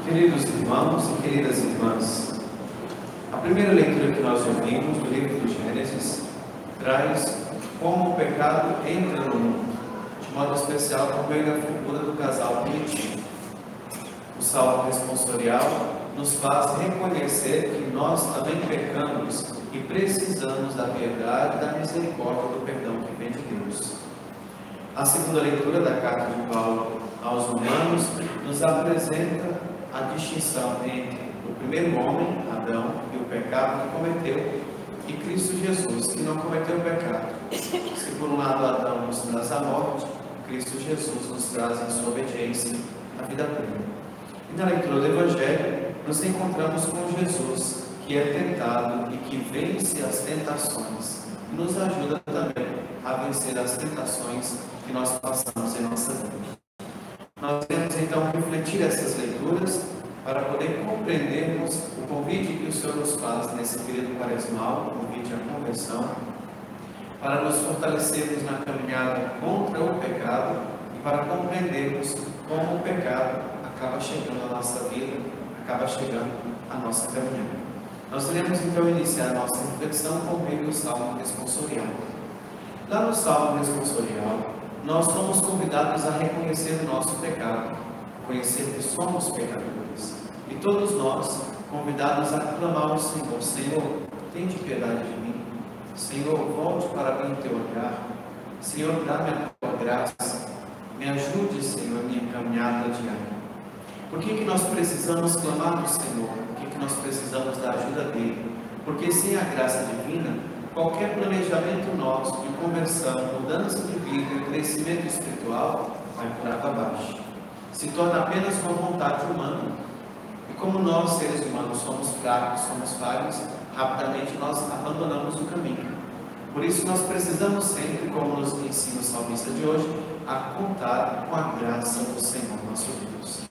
Queridos irmãos e queridas irmãs, a primeira leitura que nós ouvimos do livro do Gênesis traz como o pecado entra no mundo, de modo especial por meio da figura do casal primitivo. O salmo responsorial nos faz reconhecer que nós também pecamos e precisamos da piedade e da misericórdia do perdão que vem de Deus. A segunda leitura da carta de Paulo aos Romanos nos apresenta a distinção entre o primeiro homem, Adão, e o pecado que cometeu, e Cristo Jesus, que não cometeu o pecado. Se por um lado Adão nos traz a morte, Cristo Jesus nos traz em sua obediência a vida plena. E na leitura do Evangelho, nos encontramos com Jesus, que é tentado e que vence as tentações, e nos ajuda também a vencer as tentações que nós passamos em nossa vida. Nós temos então refletir essas leituras para poder compreendermos o convite que o Senhor nos faz nesse período quaresmal, o convite à conversão, para nos fortalecermos na caminhada contra o pecado e para compreendermos como o pecado acaba chegando à nossa vida, acaba chegando à nossa caminhada. Nós iremos então iniciar a nossa reflexão por meio do Salmo responsorial. Lá no Salmo responsorial, nós somos convidados a reconhecer o nosso pecado, conhecer que somos pecadores. E todos nós, convidados a clamar ao Senhor: Senhor, tende piedade de mim. Senhor, volte para mim o teu olhar. Senhor, dá-me a tua graça. Me ajude, Senhor, a minha caminhada diária. Por que nós precisamos clamar ao Senhor? Por que nós precisamos da ajuda dele? Porque sem a graça divina, qualquer planejamento nosso de conversão, mudança de vida, crescimento espiritual vai por água abaixo. Se torna apenas uma vontade humana. E como nós, seres humanos, somos fracos, somos falhos, rapidamente nós abandonamos o caminho. Por isso nós precisamos sempre, como nos ensina o salmista de hoje, a contar com a graça do Senhor nosso Deus.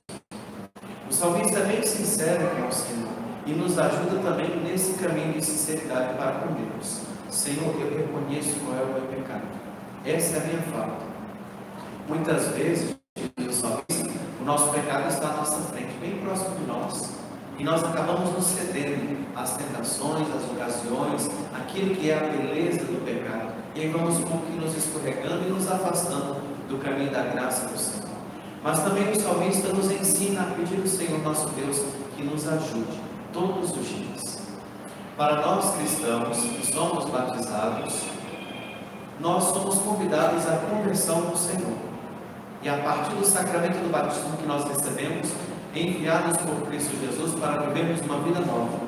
O salmista é bem sincero com o Senhor e nos ajuda também nesse caminho de sinceridade para com Deus. Senhor, eu reconheço qual é o meu pecado. Essa é a minha falta. Muitas vezes, diz o salmista, o nosso pecado está à nossa frente, bem próximo de nós. E nós acabamos nos cedendo às tentações, às ocasiões, aquilo que é a beleza do pecado. E aí vamos como que nos escorregando e nos afastando do caminho da graça do Senhor. Mas também o salmista nos ensina a pedir ao Senhor nosso Deus que nos ajude todos os dias. Para nós cristãos que somos batizados, nós somos convidados à conversão do Senhor. E a partir do sacramento do batismo que nós recebemos, enviados por Cristo Jesus para vivermos uma vida nova.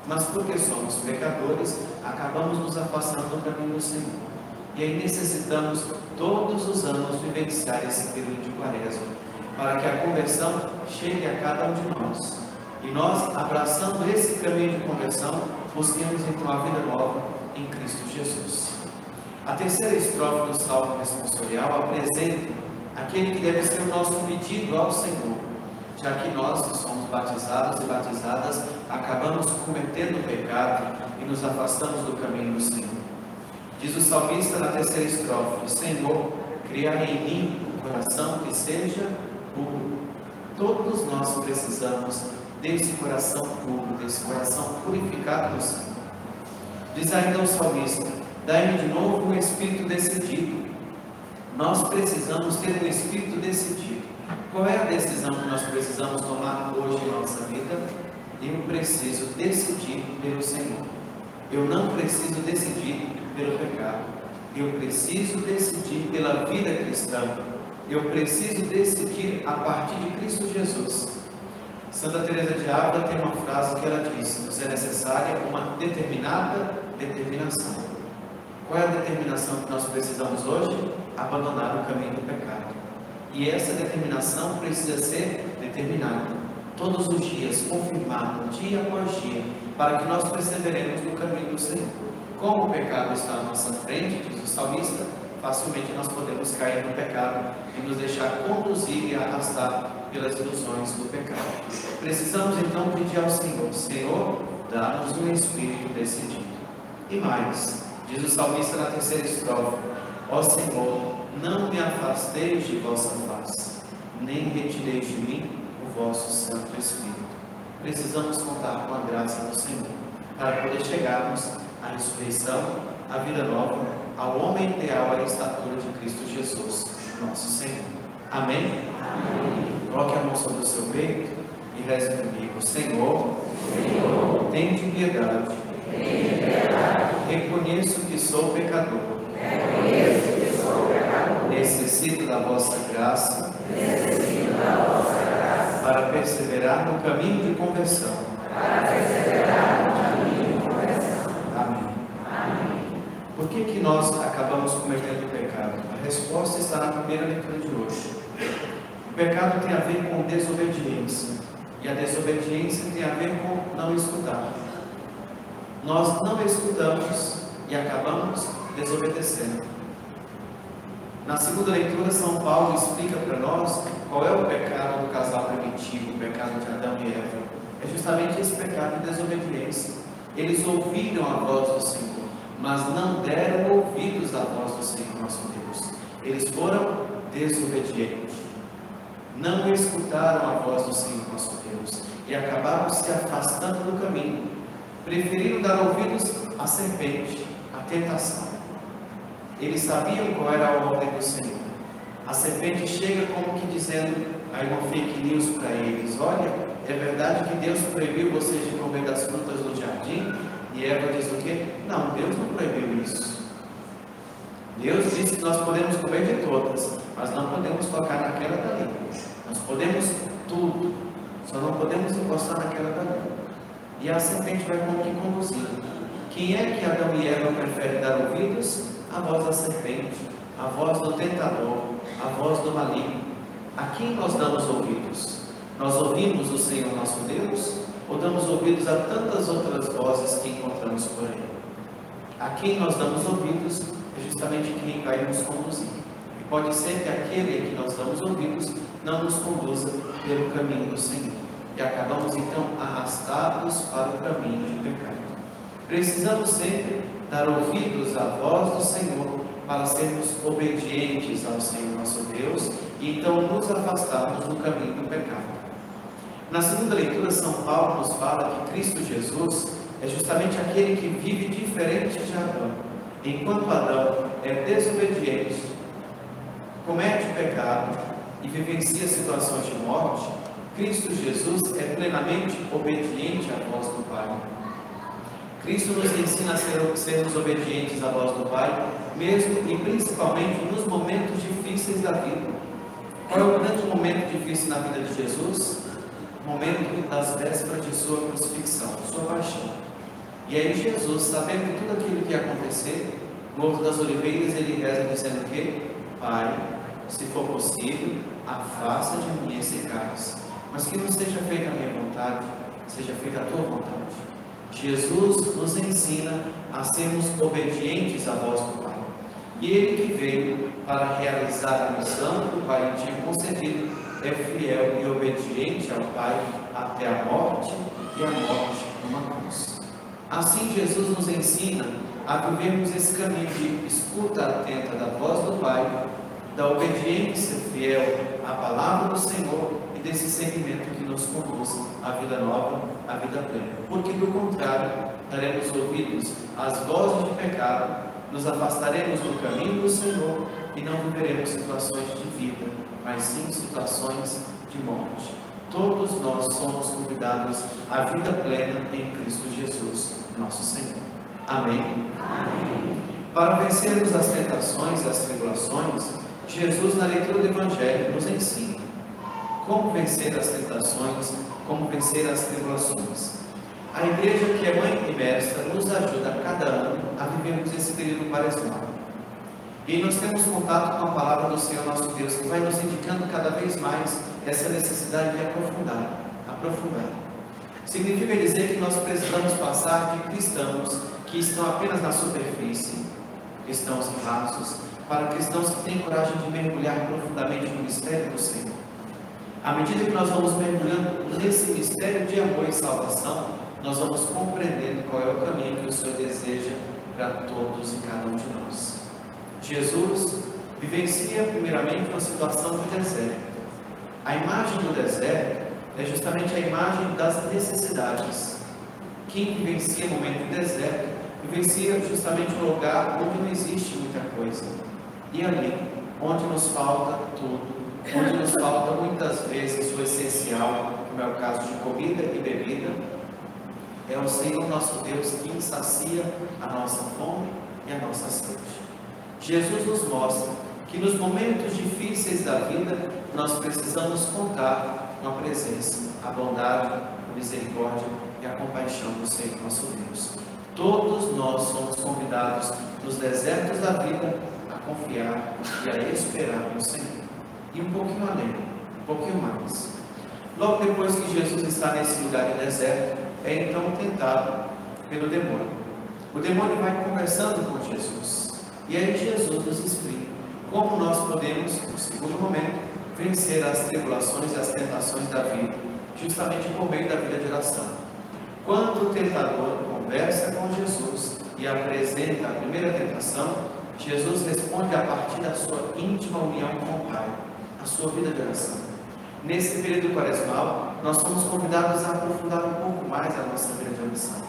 Mas porque somos pecadores, acabamos nos afastando do caminho do Senhor. E aí necessitamos todos os anos vivenciar esse período de quaresma, para que a conversão chegue a cada um de nós. E nós, abraçando esse caminho de conversão, busquemos então a vida nova em Cristo Jesus. A terceira estrofe do Salmo responsorial apresenta aquele que deve ser o nosso pedido ao Senhor, já que nós que somos batizados e batizadas, acabamos cometendo pecado e nos afastamos do caminho do Senhor. Diz o salmista na terceira estrofe: Senhor, cria em mim um coração que seja puro. Todos nós precisamos desse coração puro, desse coração purificado do Senhor. Diz ainda o salmista: dai-me de novo um espírito decidido. Nós precisamos ter um espírito decidido. Qual é a decisão que nós precisamos tomar hoje em nossa vida? Eu preciso decidir pelo Senhor. Eu não preciso decidir pelo pecado. Eu preciso decidir pela vida cristã. Eu preciso decidir a partir de Cristo Jesus. Santa Teresa de Ávila tem uma frase que ela diz: nos é necessária uma determinada determinação. Qual é a determinação que nós precisamos hoje? Abandonar o caminho do pecado. E essa determinação precisa ser determinada todos os dias, confirmada dia após dia, para que nós perseveremos no caminho do Senhor. Como o pecado está à nossa frente, diz o salmista, facilmente nós podemos cair no pecado e nos deixar conduzir e arrastar pelas ilusões do pecado. Precisamos então pedir ao Senhor: Senhor, dá-nos um espírito decidido. E mais, diz o salmista na terceira estrofe: ó Senhor, não me afasteis de vossa face, nem retireis de mim o vosso Santo Espírito. Precisamos contar com a graça do Senhor para poder chegarmos à ressurreição, à vida nova, ao homem ideal, à estatura de Cristo Jesus, nosso Senhor. Amém? Amém. Coloque a mão sobre o seu peito e reze comigo. Senhor, tende piedade. Reconheço que sou pecador. Necessito da vossa graça. Para perseverar no caminho de conversão. Amém. Por que nós acabamos cometendo o pecado? A resposta está na primeira leitura de hoje. O pecado tem a ver com desobediência. E a desobediência tem a ver com não escutar. Nós não escutamos e acabamos desobedecendo. Na segunda leitura, São Paulo explica para nós qual é o pecado do casal primitivo, o pecado de Adão e Eva. É justamente esse pecado de desobediência. Eles ouviram a voz do Senhor, mas não deram ouvidos à voz do Senhor nosso Deus. Eles foram desobedientes. Não escutaram a voz do Senhor nosso Deus e acabaram se afastando do caminho. Preferiram dar ouvidos à serpente, à tentação. Eles sabiam qual era a ordem do Senhor. A serpente chega como que dizendo, aí uma fake news para eles: olha, é verdade que Deus proibiu vocês de comer das frutas do jardim? E Eva diz o quê? Não, Deus não proibiu isso. Deus disse que nós podemos comer de todas, mas não podemos tocar naquela dali. Nós podemos tudo, só não podemos encostar naquela dali. E a serpente vai como que conduzindo. Quem é que Adão e Eva preferem dar ouvidos? A voz da serpente, a voz do tentador, a voz do maligno. A quem nós damos ouvidos? Nós ouvimos o Senhor nosso Deus? Ou damos ouvidos a tantas outras vozes que encontramos por aí? A quem nós damos ouvidos é justamente quem vai nos conduzir. E pode ser que aquele a que nós damos ouvidos não nos conduza pelo caminho do Senhor. E acabamos então arrastados para o caminho de pecado. Precisamos sempre dar ouvidos à voz do Senhor para sermos obedientes ao Senhor nosso Deus e então nos afastarmos do caminho do pecado. Na segunda leitura, São Paulo nos fala que Cristo Jesus é justamente aquele que vive diferente de Adão. Enquanto Adão é desobediente, comete pecado e vivencia situações de morte, Cristo Jesus é plenamente obediente à voz do Pai. Cristo nos ensina a sermos obedientes à voz do Pai, mesmo e principalmente nos momentos difíceis da vida. Qual é o grande momento difícil na vida de Jesus? O momento das vésperas de sua crucifixão, sua paixão. E aí Jesus, sabendo tudo aquilo que ia acontecer, no Horto das Oliveiras, ele reza dizendo que: Pai, se for possível, afasta de mim esse cálice, mas que não seja feita a minha vontade, seja feita a tua vontade. Jesus nos ensina a sermos obedientes à voz do Pai. E Ele que veio para realizar a missão que o Pai tinha concedido, é fiel e obediente ao Pai até a morte, e a morte numa cruz. Assim Jesus nos ensina a vivermos esse caminho de escuta atenta da voz do Pai, da obediência fiel à palavra do Senhor e desse seguimento que nos conduz à vida nova, à vida plena. Porque do contrário, daremos ouvidos às vozes de pecado, nos afastaremos do caminho do Senhor e não viveremos situações de vida, mas sim situações de morte. Todos nós somos convidados à vida plena em Cristo Jesus, nosso Senhor. Amém? Amém. Para vencermos as tentações e as tribulações, Jesus, na leitura do Evangelho, nos ensina como vencer as tentações, como vencer as tribulações. A igreja, que é mãe e mestra, nos ajuda a cada ano a vivermos esse período quaresmal. E nós temos contato com a palavra do Senhor nosso Deus, que vai nos indicando cada vez mais essa necessidade de aprofundar. Significa dizer que nós precisamos passar de cristãos que estão apenas na superfície, cristãos rasos, para cristãos que têm coragem de mergulhar profundamente no mistério do Senhor. À medida que nós vamos mergulhando nesse mistério de amor e salvação, nós vamos compreendendo qual é o caminho que o Senhor deseja para todos e cada um de nós. Jesus vivencia primeiramente uma situação de deserto. A imagem do deserto é justamente a imagem das necessidades. Quem vivencia o momento do deserto, vivencia justamente um lugar onde não existe muita coisa. E ali, onde nos falta tudo, onde nos falta muitas vezes o essencial, como é o caso de comida e bebida, é o Senhor nosso Deus que sacia a nossa fome e a nossa sede. Jesus nos mostra que nos momentos difíceis da vida, nós precisamos contar com a presença, a bondade, a misericórdia e a compaixão do Senhor nosso Deus. Todos nós somos convidados nos desertos da vida a confiar e a esperar no Senhor. E um pouquinho além, um pouquinho mais. Logo depois que Jesus está nesse lugar de deserto, é então tentado pelo demônio. O demônio vai conversando com Jesus. E aí Jesus nos explica como nós podemos, no segundo momento, vencer as tribulações e as tentações da vida, justamente por meio da vida de oração. Quando o tentador conversa com Jesus e apresenta a primeira tentação, Jesus responde a partir da sua íntima união com o Pai, a sua vida de oração. Nesse período quaresmal, nós somos convidados a aprofundar um pouco mais a nossa vida de oração.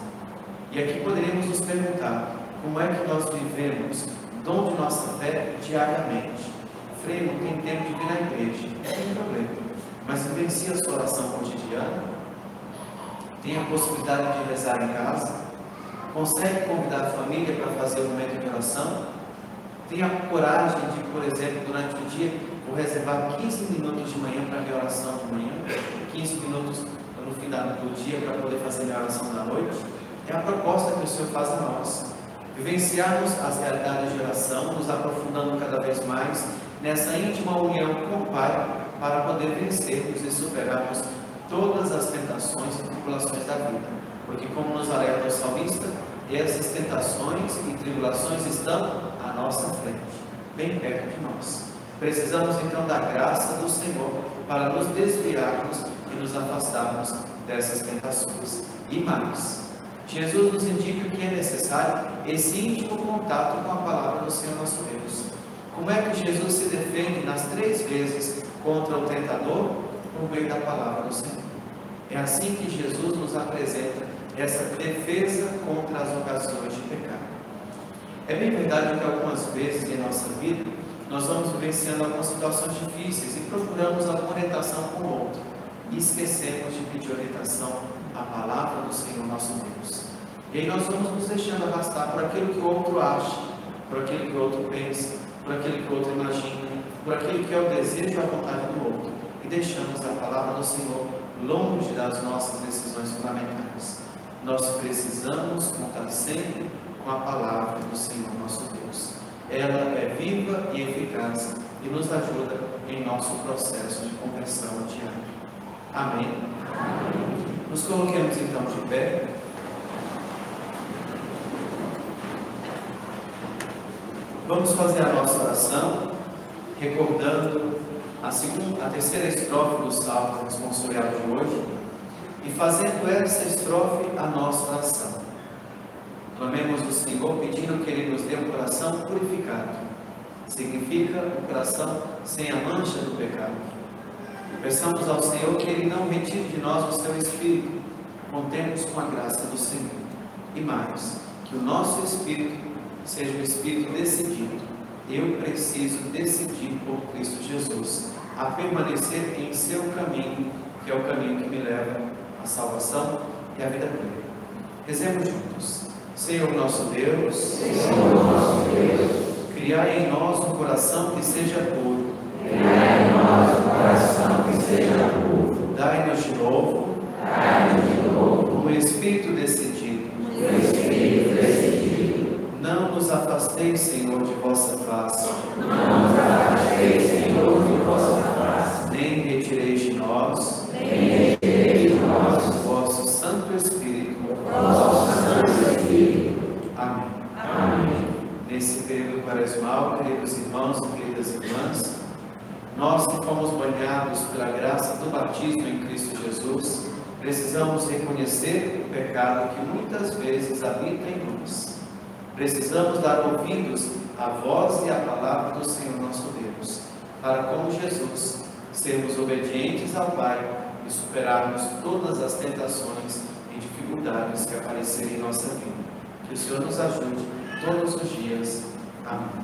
E aqui poderíamos nos perguntar, como é que nós vivemos o dom de nossa fé diariamente? Frei, não tem tempo de vir na igreja, não tem problema, mas vivencia a sua oração cotidiana, tem a possibilidade de rezar em casa, consegue convidar a família para fazer o momento de oração, tem a coragem de, por exemplo, durante o dia, vou reservar 15 minutos de manhã para a minha oração de manhã, 15 minutos no final do dia para poder fazer a minha oração da noite. É a proposta que o Senhor faz a nós. Vivenciarmos as realidades de oração, nos aprofundando cada vez mais nessa íntima união com o Pai, para poder vencermos e superarmos todas as tentações e tribulações da vida. Porque, como nos alerta o salmista, essas tentações e tribulações estão à nossa frente, bem perto de nós. Precisamos então da graça do Senhor para nos desviarmos e nos afastarmos dessas tentações. E mais, Jesus nos indica que é necessário esse íntimo contato com a palavra do Senhor nosso Deus. Como é que Jesus se defende nas 3 vezes contra o tentador? Por meio da palavra do Senhor. É assim que Jesus nos apresenta essa defesa contra as ocasiões de pecado. É bem verdade que algumas vezes em nossa vida nós vamos vivenciando algumas situações difíceis e procuramos alguma orientação com o outro e esquecemos de pedir orientação à palavra do Senhor nosso Deus. E aí nós vamos nos deixando arrastar por aquilo que o outro acha, por aquilo que o outro pensa, por aquilo que o outro imagina, por aquilo que é o desejo e a vontade do outro, e deixamos a palavra do Senhor longe das nossas decisões fundamentais. Nós precisamos contar sempre com a palavra do Senhor nosso Deus. Ela é viva e eficaz e nos ajuda em nosso processo de conversão diário. Amém? Amém. Nos coloquemos então de pé. Vamos fazer a nossa oração recordando a terceira estrofe do Salmo responsorial de hoje e fazendo essa estrofe a nossa oração. Clamemos o Senhor pedindo que Ele nos dê um coração purificado. Significa um coração sem a mancha do pecado. Peçamos ao Senhor que Ele não retire de nós o seu Espírito. Contemos com a graça do Senhor. E mais, que o nosso Espírito seja um Espírito decidido. Eu preciso decidir por Cristo Jesus a permanecer em seu caminho, que é o caminho que me leva à salvação e à vida plena. Rezemos juntos. Senhor nosso Deus, criai em nós um coração que seja puro. Criai em nós um coração que seja puro. Dai-nos de novo um espírito decidido. Não nos afasteis, Senhor, de vossa face. Não nos afasteis, Senhor, de vossa face. Nem retireis de nós o vosso Santo Espírito. Amém. Amém. Nesse período quaresmal, queridos irmãos e queridas irmãs, nós que fomos banhados pela graça do batismo em Cristo Jesus, precisamos reconhecer o pecado que muitas vezes habita em nós. Precisamos dar ouvidos à voz e à palavra do Senhor nosso Deus, para, como Jesus, sermos obedientes ao Pai e superarmos todas as tentações e dificuldades que aparecerem em nossa vida. Que o Senhor nos ajude todos os dias. Amém.